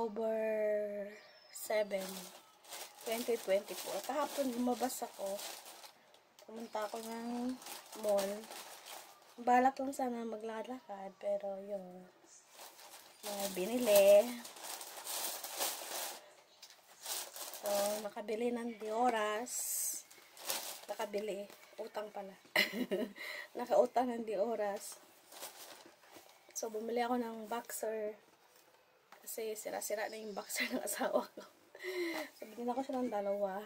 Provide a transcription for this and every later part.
October 7, 2024. Kahapon lumabas ako. Pumunta ako ng mall. Balak lang sana maglakad-lakad, pero yun. Mga binili. So, nakabili ng Dioras. Nakabili. Utang pala. Nakautang ng Dioras. So, bumili ako ng boxer. Kasi sira-sira na yung boxer ng asawa ko. So, binila ko siya ng dalawa.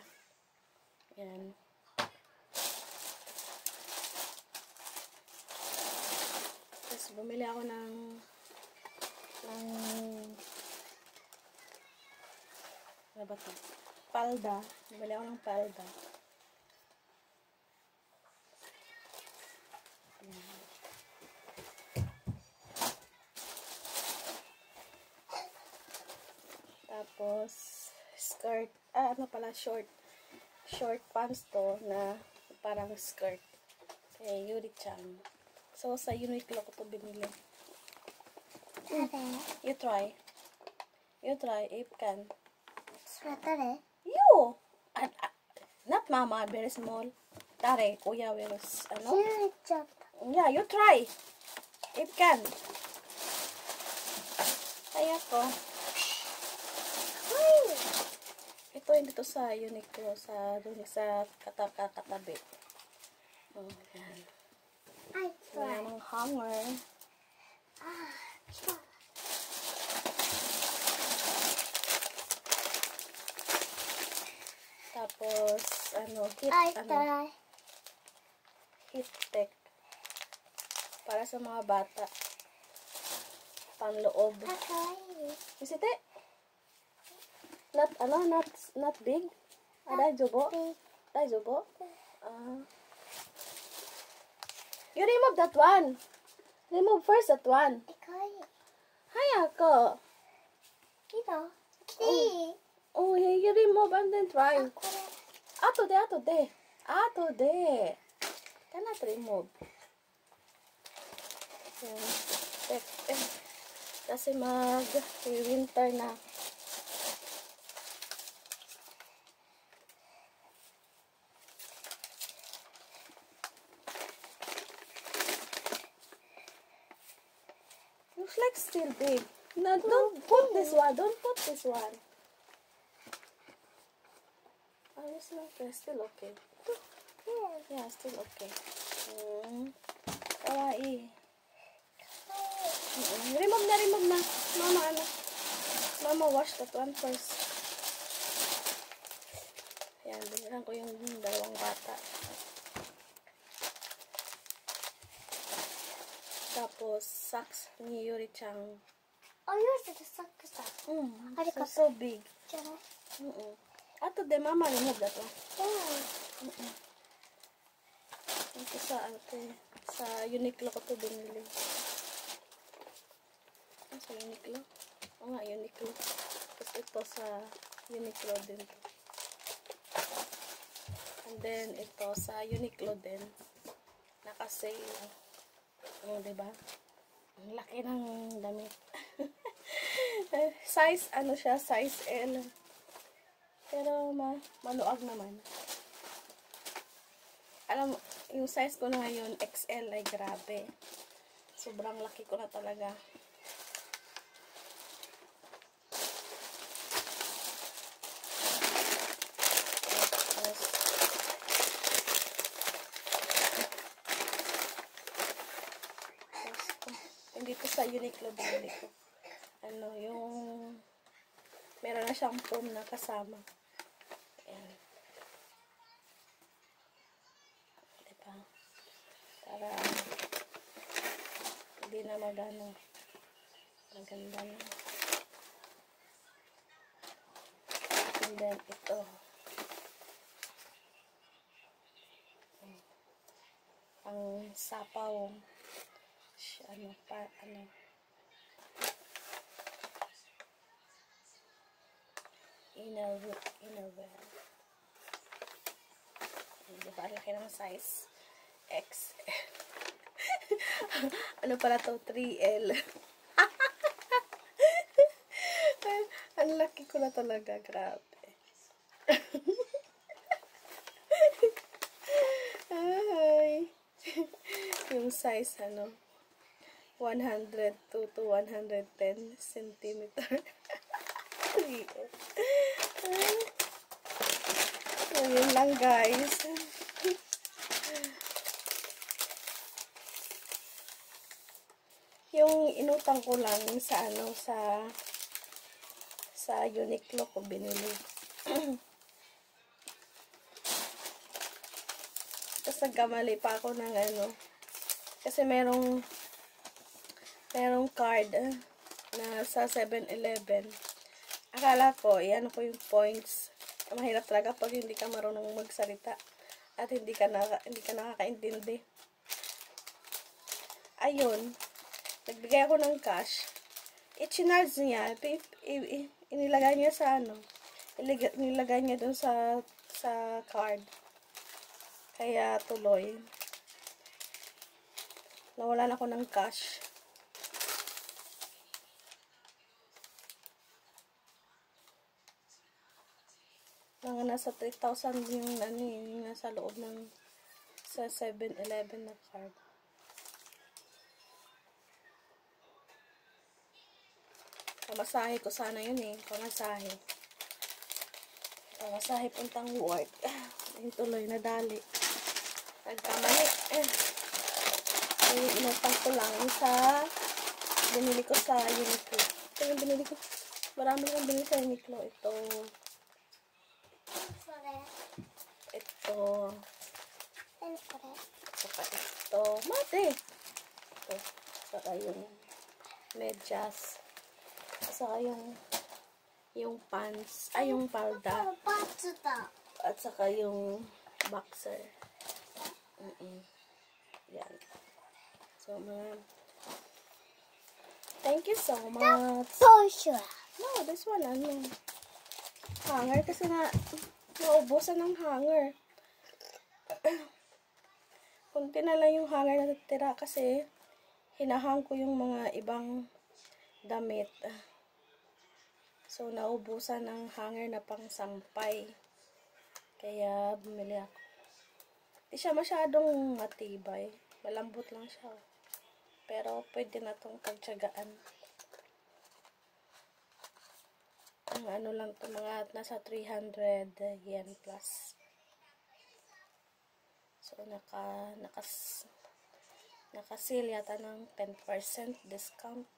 Yan. Tapos, bumili ako ng ano ba ito? Palda. Bumili ako ng palda. Yan. Tapos, skirt. Ano pala, short pants to na parang skirt. Kay Yuri-chan. So, sa Uniqlo ko to binili. You try. You try, if can. Sweater You! Not mama, very small. Tare, kuya, wears, ano? Yeah, you try. If can. Kaya ko. Ito hindi to sa Uniqlo, sa katabi. Oh, yan. I try. Yan ang hanger. Tapos, heat tech. Para sa mga bata. Panloob. Is it? Not big? Daijobo? Daijobo? You remove that one. Remove first that one. Hayako. Oh, you remove and then try. After. Cannot remove. Kasi mag-winter na. Looks like still big. No, don't put this one. Don't put this one. Oh, it's okay. Still okay. Yeah, still okay. Kawaii. Remove na. Mama, wash that one first. Yan, binilang ko yung dalawang bata. Tapos, socks ni Yuri-chan. Oh, yours is a socks. So big. Ato de, mama, remove that one. Ito sa Uniqlo ko to binili. Sa Uniqlo? Oo nga, Uniqlo. Tapos ito sa Uniqlo din. And then, ito sa Uniqlo din. Naka-sale. Diba? Ang laki ng damit. Size, size L. Pero, maluag naman. Alam mo, yung size ko na ngayon, XL, ay grabe. Sobrang laki ko na talaga. Dito sa Uniqlo binili ko. Yung meron na siyang foam na kasama. Ayan. Diba? Para hindi na maganda na. And then ito. Ang sapaw. Innerwear. Diba? Laki ng size. XL. Ano pala to? 3L. Ang laki ko na talaga, grabe. Ay. Yung size, 102 to 110 centimeter. So, yun lang, guys. Yung inutang ko lang sa Uniqlo ko binili. Tapos nagkamali pa ako ng kasi merong card na sa 7-Eleven. Akala ko, ko yung points. Mahirap talaga pag hindi ka marunong magsalita at hindi ka nakakaintindi. Ayun, nagbigay ako ng cash. I-charge niya, inilagay niya sa inilagay niya dun sa card. Kaya tuloy, nawalan ako ng cash. Mga nasa 3,000 yung nasa loob ng sa 7-Eleven na card. Pamasahe ko sana yun pamasahe puntang work. Yung tuloy nadali. Nagkamali. Inutang ko lang sa binili ko sa Uniqlo. Ito yung binili ko. Marami kong binili sa Uniqlo. Ito. Saka ito. Mate! Ito. Saka yung medyas. Saka yung pants. Ay, yung palda. At saka yung boxer. Yan. So, thank you so much. No, this one, hanger kasi naubusan ng hanger. Kunti na lang yung hanger na natitira kasi hinahang ko yung mga ibang damit. So, naubusan ng hanger na pang sampay. Kaya, bumili ako. Di siya masyadong matibay. Malambot lang siya. Pero, pwede na itong pagtsagaan. Ang lang ito, mga nasa 300 yen plus. So, naka-sale yata ng 10% discount.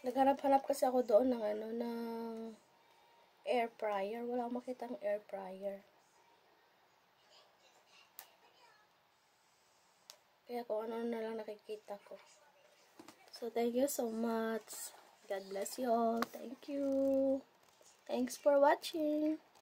Naghanap-hanap kasi ako doon ng air fryer. Wala akong makitang air fryer. Kaya kung ano na lang nakikita ko. So, thank you so much. God bless you all. Thank you. Thanks for watching.